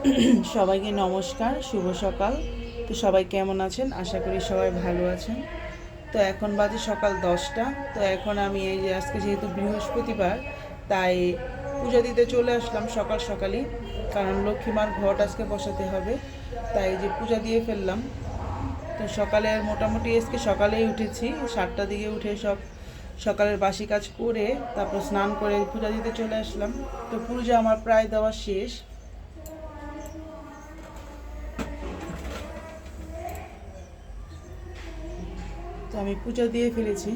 সবাইকে নমস্কার, শুভ সকাল। তো সবাই কেমন আছেন? আশা করি সবাই ভালো আছেন। তো এখন বাজে সকাল 10টা। তো এখন আমি এই যে আজকে যেহেতু বৃহস্পতিবার, তাই পূজা দিতে চলে আসলাম সকাল সকালই, কারণ লক্ষ্মীমার ঘট আজকে বসাতে হবে। তাই যে পূজা দিয়ে ফেললাম। তো সকালে আর মোটামুটি আজকে সকালেই উঠেছি, 7টার দিকে উঠে সব সকালের বাসি কাজ করে তারপর স্নান করে পূজা দিতে চলে আসলাম। তো পূজা আমার প্রায় দেওয়া শেষ। তো আমি পূজা দিয়ে ফেলেছি।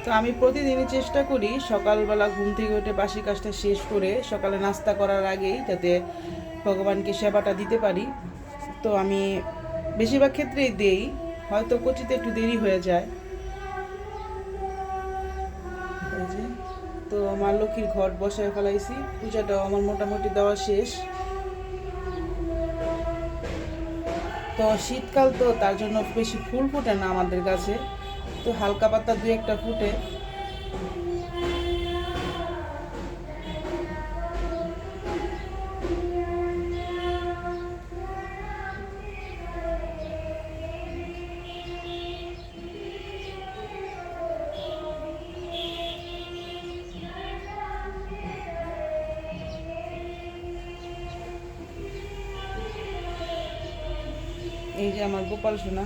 তো আমি প্রতিদিনই চেষ্টা করি সকালবেলা ঘুম থেকে উঠে বাসি কাজটা শেষ করে সকালে নাস্তা করার আগেই যাতে ভগবানকে সেবাটা দিতে পারি। তো আমি বেশিরভাগ ক্ষেত্রেই দেই, হয়তো কোচিতে একটু দেরি হয়ে যায়। এই যে, তো আমার লক্ষ্মীর ঘট বসায় ফেলাইছি, পূজাটাও আমার মোটামুটি দেওয়া শেষ। তো শীতকাল, তো তার জন্য বেশি ফুল ফোটে না আমাদের কাছে, তো হালকা পাতা দু একটা ফুটে। এই যে আমার গোপাল সোনা,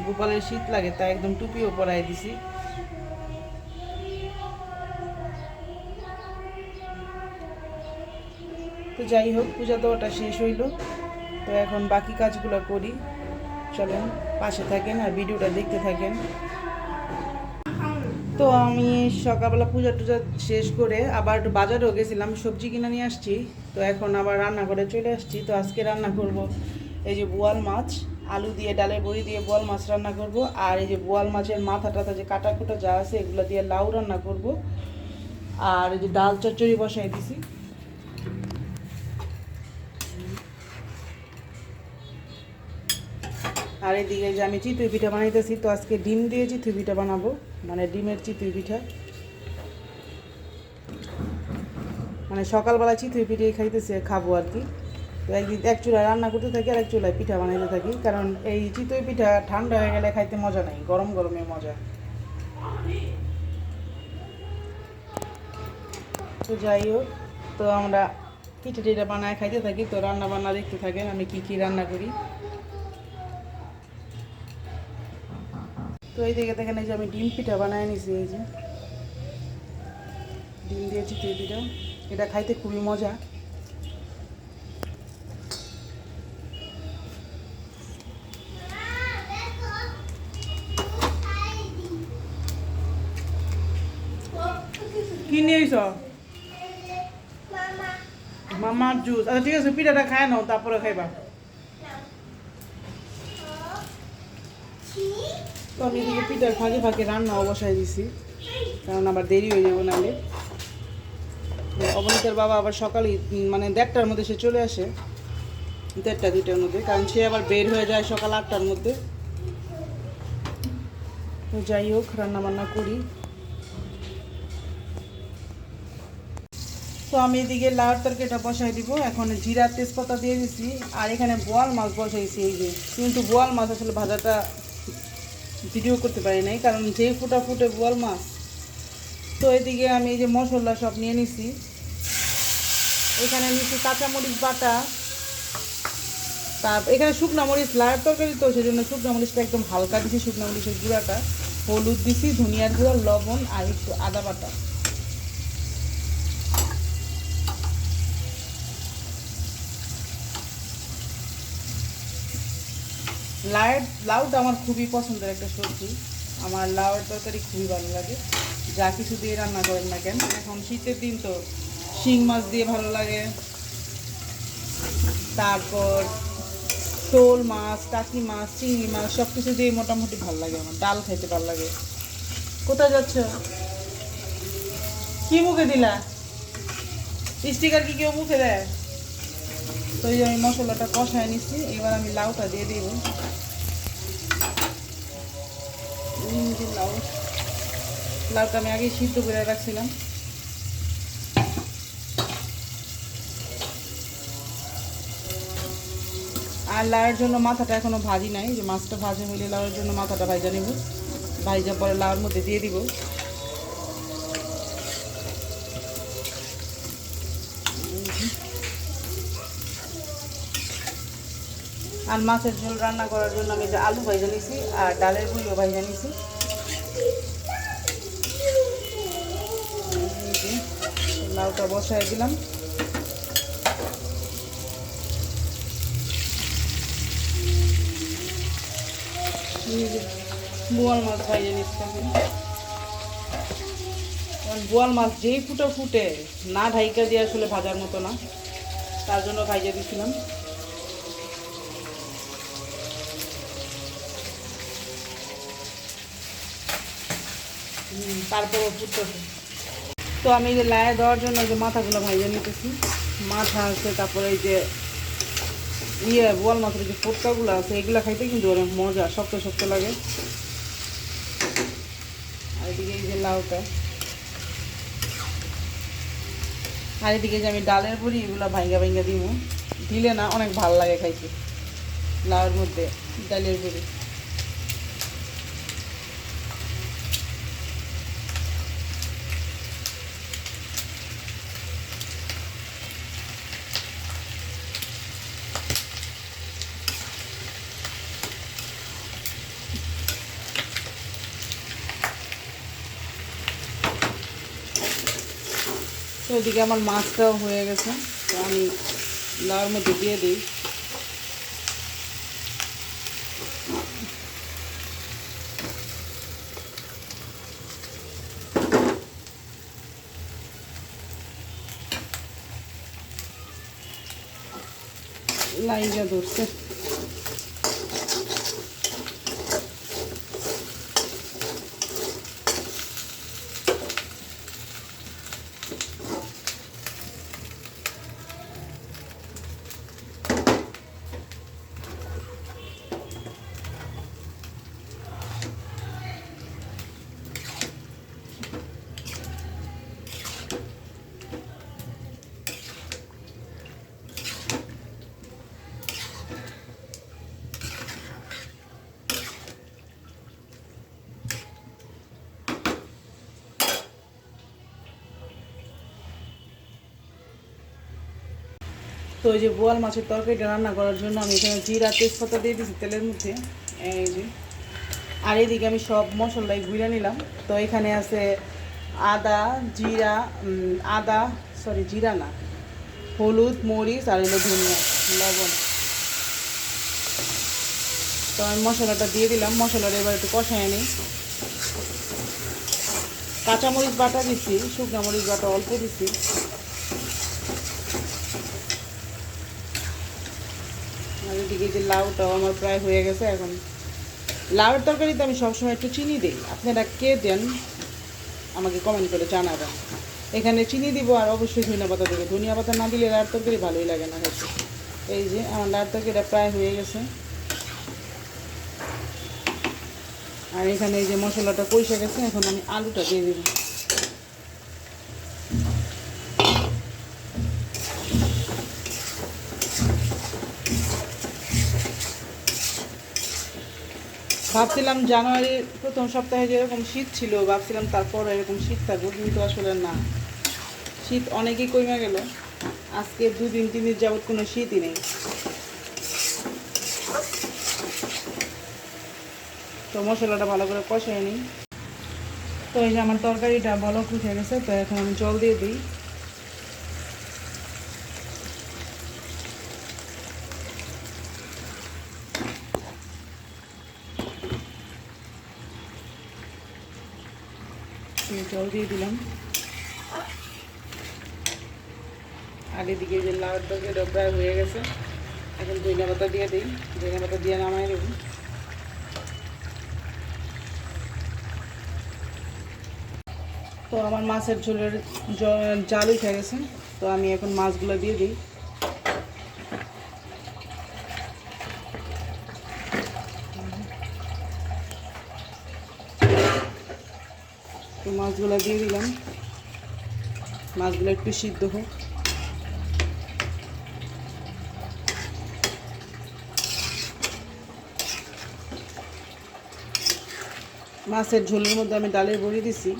গোপালের শীত লাগে তাই একদম টুপিও পরাই দিছি। তো যাই হোক, পূজা দেওয়াটা শেষ হইল। তো এখন বাকি কাজগুলো করি, চলেন পাশে থাকেন আর ভিডিওটা দেখতে থাকেন। তো আমি সকালবেলা পূজা টুজা শেষ করে আবার একটু বাজারেও গেছিলাম, সবজি কিনে নিয়ে আসছি। তো এখন আবার রান্না করে চলে আসছি। তো আজকে রান্না করব এই যে বোয়াল মাছ, আলু দিয়ে ডালের বড়ি দিয়ে বোয়াল মাছ রান্না করব। আর এই যে বোয়াল মাছের মাথা টাথা যে কাটা কুটা যা আছে এগুলো দিয়ে লাউ রান্না করব। আর এই যে ডাল চচ্চড়ি বসাই দিছি। আর এদিকে যে আমি চিতই পিঠা বানাইতেছি, তো আজকে ডিম দিয়ে চিতই পিঠা বানাবো, মানে ডিমের চিতই পিঠা। মানে সকালবেলা চিতই পিঠে খাইতেছি, খাবো আর কি। তো একদিন এক চুলায় রান্না করতে থাকি আর এক চুলায় পিঠা বানাইতে থাকি, কারণ এই চিতই পিঠা ঠান্ডা হয়ে গেলে খাইতে মজা নাই, গরম গরমে মজা। তো যাই হোক, তো আমরা পিঠা টিঠা বানায় খাইতে থাকি। তো রান্না বান্না দেখতে থাকেন আমি কি কি রান্না করি। তো এই দিকে দেখেন, এই যে আমি ডিম পিঠা বানায় নিছি। এই যে ডিম দিয়ে চিতই পিঠা, এটা খাইতে খুবই মজা। কি নিয়েছ? মামার জুস। আচ্ছা ঠিক আছে, পিঠাটা খায় নাও তারপরে খাইবা। তো আমি এদিকে পিঠার ফাঁকে ফাঁকে রান্নাও বসাই দিছি, কারণ আবার দেরি হয়ে যাবো নাহলে। অবনীতার বাবা আবার সকালে মানে 1:30টার মধ্যে সে চলে আসে, 1:30 2টার মধ্যে, কারণ সে আবার বের হয়ে যায় সকাল 8টার মধ্যে। তো যাই হোক, রান্না বান্না করি। তো আমি এদিকে লাউর তরকারিটা বসাই দিব, এখন জিরা তেজপাতা দিয়ে দিছি। আর এখানে বোয়াল মাছ বসাইছি এই যে, কিন্তু বোয়াল মাছ আসলে ভাজাটা ভিডিও করতে পারি নাই, কারণ যে ফুটা ফুটে বোয়াল মাছ। তো এদিকে আমি এই যে মশলা সব নিয়ে নিছি। এখানে নিচ্ছি কাঁচামরিচ বাটা, তারপর এখানে শুকনো মরিচ, লাউয়ের তরকারি তো সেজন্য শুকনো মরিচটা একদম হালকা দিছি, শুকনো মরিচের গুঁড়াটা, হলুদ দিছি, ধনিয়ার গুঁড়া, লবণ আর একটু আদা বাটা। লাউটা আমার খুবই পছন্দের একটা সবজি, আমার লাউয়ের তরকারি খুবই ভালো লাগে, যা কিছু দিয়ে রান্না করেন না কেন। এখন শীতের দিন তো শিং মাছ দিয়ে ভালো লাগে, তারপর শোল মাছ, টাকি মাছ, চিংড়ি মাছ সব কিছু দিয়ে মোটামুটি ভালো লাগে, আমার ডাল খাইতে ভালো লাগে। কোথায় যাচ্ছ? কি মুখে দিলা? স্টিকার কি কেউ মুখে দেয়? তো এই যে আমি মশলাটা কষায় নিচ্ছি, এবার আমি লাউটা দিয়ে দিব। যে লাউ, লাউটা আমি আগে সিদ্ধ করে রাখছিলাম। আর লাউয়ের জন্য মাথাটা এখনো ভাজি নাই, যে মাছটা ভাজা হইলে লাউয়ের জন্য মাথাটা ভাজা নেব, ভাজা পরে লাউর মধ্যে দিয়ে দিব। আর মাছের ঝোল রান্না করার জন্য আমি যে আলু ভাজা নিয়েছি আর ডালের বড়িও ভাজা নিয়েছি। লাউটা বসায় দিলাম। বোয়াল মাছ ভাজা নিচ্ছি আমি। বোয়াল মাছ যেই ফুটে না ঢাইকা দিয়ে আসলে ভাজার মতো না, তার জন্য ভাজা দিয়েছিলাম। তারপরও ফুটতেছে। তো আমি যে লায়া দেওয়ার জন্য যে মাথাগুলো ভাজা নিতেছি, মাথা আছে, তারপরে এই যে বোয়াল মাছের যে পোটকাগুলো আছে, এগুলো খাইতে কিন্তু অনেক মজা, শক্ত শক্ত লাগে। আর এদিকে এই যে লাউটা, আর এদিকে যে আমি ডালের বড়ি এগুলো ভাঙ্গা ভাঙ্গা দিব, দিলে না অনেক ভাল লাগে খাইতে লাউয়ের মধ্যে ডালের বড়ি। তো ওইদিকে আমার মাছটাও হয়ে গেছে, তো আমি লাউয়ের মধ্যে দিয়ে দিই। লাইগা ধরছে। তো ওই যে বোয়াল মাছের তরকারিটা রান্না করার জন্য আমি এখানে জিরা তেজপাতা দিয়ে দিয়েছি তেলের মধ্যে, এই যে। আর এইদিকে আমি সব মশলাই গুঁড়া নিলাম। তো এখানে আছে আদা, জিরা, জিরা না, হলুদ, মরিচ আর হলো ধনিয়া, লবণ। তো আমি মশলাটা দিয়ে দিলাম, মশলাটা এবার একটু কষায় নিই। কাঁচামরিচ বাটা দিচ্ছি, শুকনো মরিচ বাটা অল্প দিচ্ছি। আর এদিকে যে লাউটাও আমার প্রায় হয়ে গেছে। এখন লাউয়ের তরকারিতে আমি সবসময় একটু চিনি দিই, আপনারা কে দেন আমাকে কমেন্ট করে জানাবেন। এখানে চিনি দিব আর অবশ্যই ধনিয়া পাতা দেবো, ধনিয়া পাতা না দিলে লাউয়ের তরকারি ভালোই লাগে না হয়তো। এই যে আমার লাউয়ের তরকারিটা প্রায় হয়ে গেছে। আর এখানে এই যে মশলাটা কষে গেছে, এখন আমি আলুটা দিয়ে দেব। ভাবছিলাম জানুয়ারির প্রথম সপ্তাহে যেরকম শীত ছিল, ভাবছিলাম তারপর এরকম শীত থাকবো, কিন্তু আসলে না, শীত অনেকই কমে গেল। আজকে 2-3 দিন যাবৎ কোনো শীতই নেই। তো মশলাটা ভালো করে কষায় নিই। তো এই যে আমার তরকারিটা ভালো ফুটে গেছে, তো এখন আমি জল দিয়ে দিই। জল দিয়ে দিলাম। আর এদিকে যে লাউয়ের তরকারিটা প্রায় হয়ে গেছে, এখন ধনিয়া পাতা দিয়ে দিই, ধনিয়া পাতা দিয়ে নামাই দেব। তো আমার মাছের ঝোলের জাল উঠে গেছে, তো আমি এখন মাছগুলো দিয়ে দিই। মাছগুলো দিয়ে দিলাম, মাছগুলো একটু সিদ্ধ হোক। মাছের ঝোলের মধ্যে আমি ডালের বড়ি দিছি।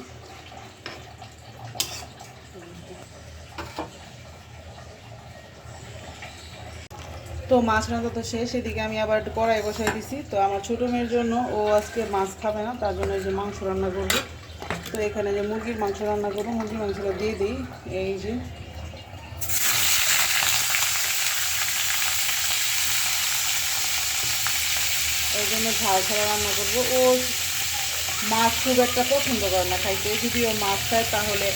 তো মাছ রান্না তো শেষ, এদিকে আমি আবার একটু কড়াই বসাই দিছি। তো আমার ছোটো মেয়ের জন্য, ও আজকে মাছ খাবে না, তার জন্য এই যে মাংস রান্না করবো। তো এখানে যে মুরগির মাংস রান্না করবো, মুরগির মাংসটা দিয়ে দিই। এই যে এই জন্য ঝাল ছাড়া রান্না করবো। ও মাছ খুব একটা পছন্দ করে না খাইতে, যদি ও মাছ খায় তাহলে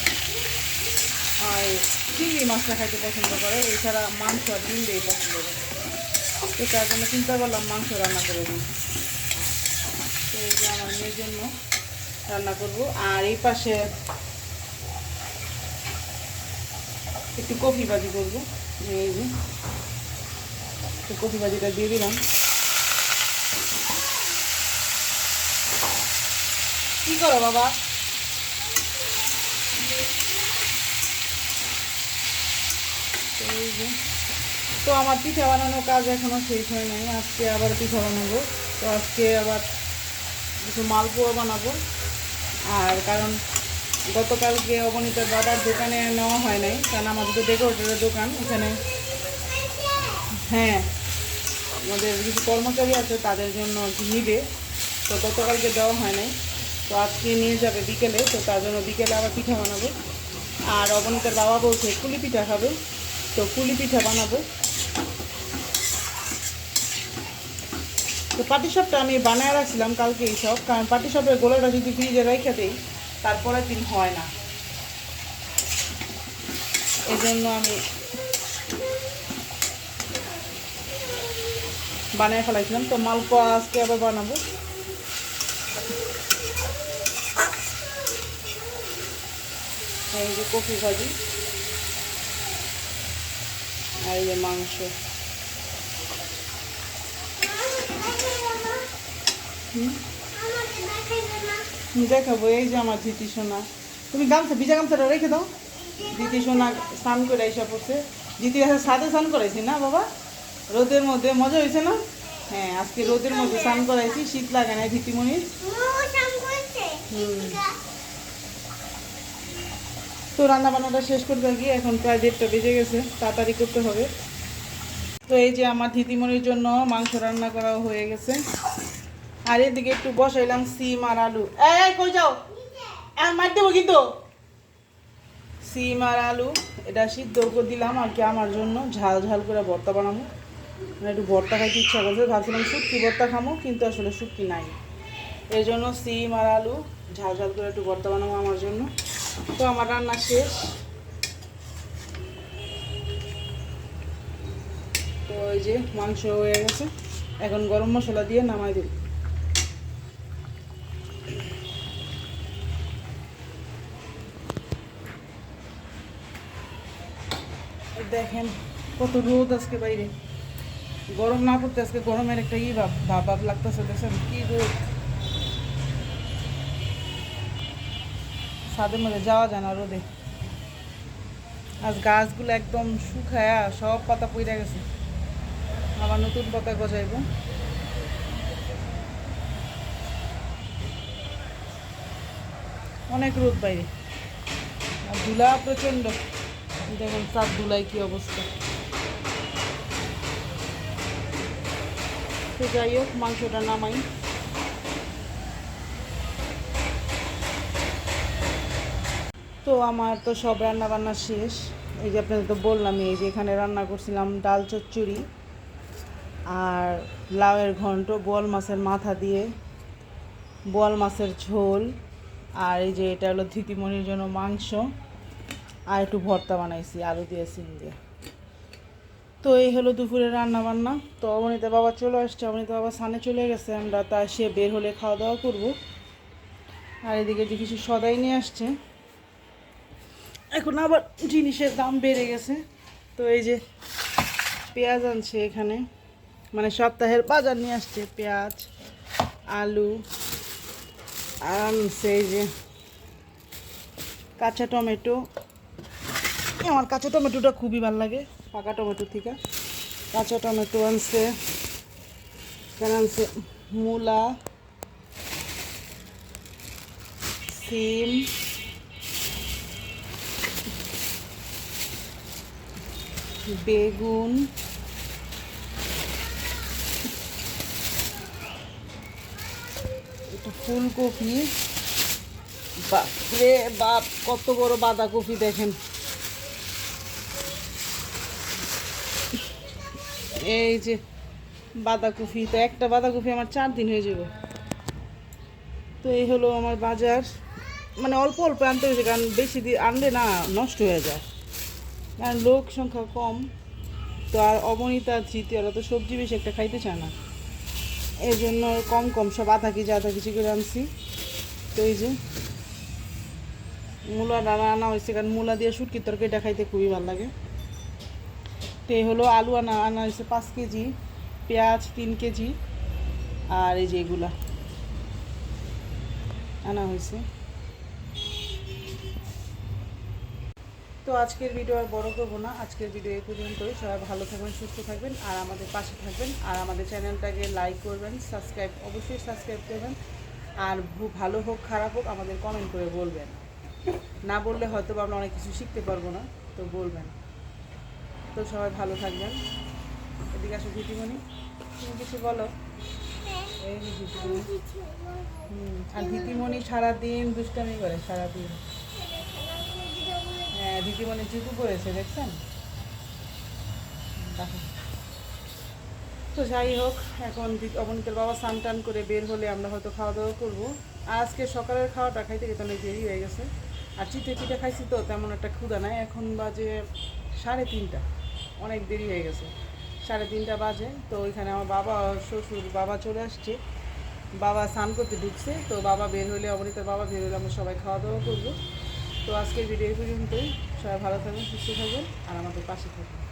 চিংড়ি মাছটা খাইতে পছন্দ করে, এছাড়া মাংস আর ডিম দিয়ে পছন্দ করে। তো তার জন্য চিন্তা করলাম মাংস রান্না করে দিই। তো এই যে আমার মেয়ের জন্য রান্না করব। আর এই পাশে একটু কফি ভাজি করবো। এই যে একটু কফি ভাজিটা দিয়ে দিলাম। কি করো বাবা? এই যে, তো আমার পিঠা বানানোর কাজ এখনও শেষ হয় নাই, আজকে আবার পিঠা বানাবো। তো আজকে আবার কিছু মালপোয়া বানাবো। আর কারণ গতকালকে অবনীতার বাবার দোকানে নেওয়া হয় নাই, কারণ আমাদের তো ডেকোরেটরের দোকান এখানে। হ্যাঁ, আমাদের কিছু কর্মচারী আছে, তাদের জন্য নিবে। তো গতকালকে দেওয়া হয় নাই, তো আজকে নিয়ে যাবে বিকেলে। তো তার জন্য বিকেলে আবার পিঠা বানাবো। আর অবনীতার বাবা বলছে পুলি পিঠা খাবে, তো পুলি পিঠা বানাবো। তো পাটিসাপটা আমি বানায় রাখছিলাম কালকে এইসব, কারণ পাটিসাপের গোলাটা যদি ফ্রিজে রেখে দিই তারপরের দিন হয় না, এই জন্য আমি বানিয়ে ফেলাইছিলাম। তো মালপোয়া আজকে আবার বানাবো। এই যে কফি ভাজি, আর এই যে মাংস। দেখাবো। এই যে আমার দিতি সোনা, তুমি গামছা, ভিজা গামছাটা রেখে দাও। দিতি সোনা স্নান করে এসে পড়ছে। দিদি সাথে স্নান করাইছি না বাবা, রোদের মধ্যে মজা হয়েছে না? হ্যাঁ, আজকে রোদের মধ্যে স্নান করাইছি, শীত লাগে না দিদিমণির। তো রান্না বান্নাটা শেষ করতে গিয়ে এখন প্রায় 1:30টা বেজে গেছে, তাড়াতাড়ি করতে হবে। তো এই যে আমার দিদিমণির জন্য মাংস রান্না করা হয়ে গেছে। আর এদিকে একটু বসাইলাম সিম আর আলু। এই কই যাও, আর মার দেবো কিন্তু। সিম আর আলু এটা সিদ্ধ করে দিলাম আর কি, আমার জন্য ঝাল ঝাল করে ভর্তা বানাবো। একটু ভর্তা খাইতে ইচ্ছা করছে, ভাবছিলাম শুটকি ভর্তা খামো, কিন্তু আসলে শুটকি নাই, এই জন্য সিম আর আলু ঝাল ঝাল করে একটু ভর্তা বানাবো আমার জন্য। তো আমার রান্না শেষ। তো ওই যে মাংস হয়ে গেছে, এখন গরম মশলা দিয়ে নামাই দিই। দেখেন কত রোদ আজকে বাইরে, গরম না পড়তে আজকে গরমের একটা ভাব ভাব ভাব লাগতেছে। দেখছেন কি রোদ, ছাদের মধ্যে যাওয়া যায় না রোদে। আজ গাছগুলো একদম শুকায়া সব পাতা পড়ে গেছে, আবার নতুন পাতা গজাইব। অনেক রোদ বাইরে, আর ধুলা প্রচণ্ড। দেখেন চার ধুলাই কি অবস্থা। তো যাই হোক, মাংসটা নামাই। তো আমার তো সব রান্না বান্না শেষ। এই যে আপনাদের তো বললামই, এই যে এখানে রান্না করছিলাম ডাল চচ্চড়ি আর লাউয়ের ঘন্ট, বোয়াল মাছের মাথা দিয়ে বোয়াল মাছের ঝোল, আর এই যে এটা হলো দিদিমণির জন্য মাংস, আর একটু ভর্তা বানাইছি আলু দিয়ে সিম দিয়ে। তো এই হলো দুপুরের রান্না বান্না। তো অবনীতা বাবা চলে আসছে, অবনীতা বাবা সামনে চলে গেছে, আমরা তা সে বের হলে খাওয়া দাওয়া করবো। আর এদিকে যে কিছু সদাই নিয়ে আসছে, এখন আবার জিনিসের দাম বেড়ে গেছে। তো এই যে পেঁয়াজ আনছে এখানে, মানে সপ্তাহের বাজার নিয়ে আসছে, পেঁয়াজ আলু, আর আনছে এই যে কাঁচা টমেটো, আমার কাঁচা টমেটোটা খুবই ভালো লাগে পাকা টমেটো থেকে। কাঁচা টমেটো আনছে, এখানে আনছে মূলা, সিম, বেগুন, এটা ফুলকপি। বাপরে বাপ, কত বড় বাঁধাকপি দেখেন। এই যে বাঁধাকপি, তো একটা বাঁধাকপি আমার 4 দিন হয়ে যাবে। তো এই হলো আমার বাজার, মানে অল্প অল্প আনতে হয়েছে, কারণ বেশি দিয়ে আনলে না নষ্ট হয়ে যায়, কারণ লোক সংখ্যা কম। তো আর অবনীতা ধৃতি ওরা তো সবজি বেশি একটা খাইতে চায় না, এই জন্য কম কম সব আধা কেজি করে আনছি। তো এই যে মূলা ডানা আনা হয়েছে, কারণ মূলা দিয়ে শুটকির তরকারিটা খাইতে খুবই ভালো লাগে। তো এই হলো আলু আনা হয়েছে 5 কেজি, পেঁয়াজ 3 কেজি, আর এই যে এগুলা আনা হয়েছে। তো আজকের ভিডিও আর বড় করবো না, আজকের ভিডিও এই পর্যন্তই। সবাই ভালো থাকবেন, সুস্থ থাকবেন, আর আমাদের পাশে থাকবেন, আর আমাদের চ্যানেলটাকে লাইক করবেন, সাবস্ক্রাইব অবশ্যই সাবস্ক্রাইব করবেন। আর ভালো হোক খারাপ হোক আমাদের কমেন্ট করে বলবেন, না বললে হয়তো আমরা অনেক কিছু শিখতে পারবো না, তো বলবেন। তো সবাই ভালো থাকবেন। এদিকে আসো দিদিমণি, তুমি কিছু বলো। এই যে দিদিমণি, আর দিদিমণি সারাদিন দুষ্টামি করে, সারাদিন। হ্যাঁ, দিদিমণি জুতো পরেছে দেখছেন, দেখো। তো যাই হোক, এখন অবনীতের বাবা স্নান টান করে বের হলে আমরা হয়তো খাওয়া দাওয়া করবো। আর আজকে সকালের খাওয়াটা খাইতে গেতে অনেক দেরি হয়ে গেছে, আর চিটে পিঠে খাইছি তো তেমন একটা ক্ষুধা নাই। এখন বাজে 3:30, অনেক দেরি হয়ে গেছে, 3:30 বাজে। তো ওইখানে আমার বাবা শ্বশুর বাবা চলে আসছে, বাবা স্নান করতে ঢুকছে। তো বাবা বের হলে, অবনীতার বাবা বের হলে আমরা সবাই খাওয়া দাওয়া করবো। তো আজকের ভিডিও পর্যন্তই। সবাই ভালো থাকবেন, সুস্থ থাকবেন, আর আমাদের পাশে থাকবেন।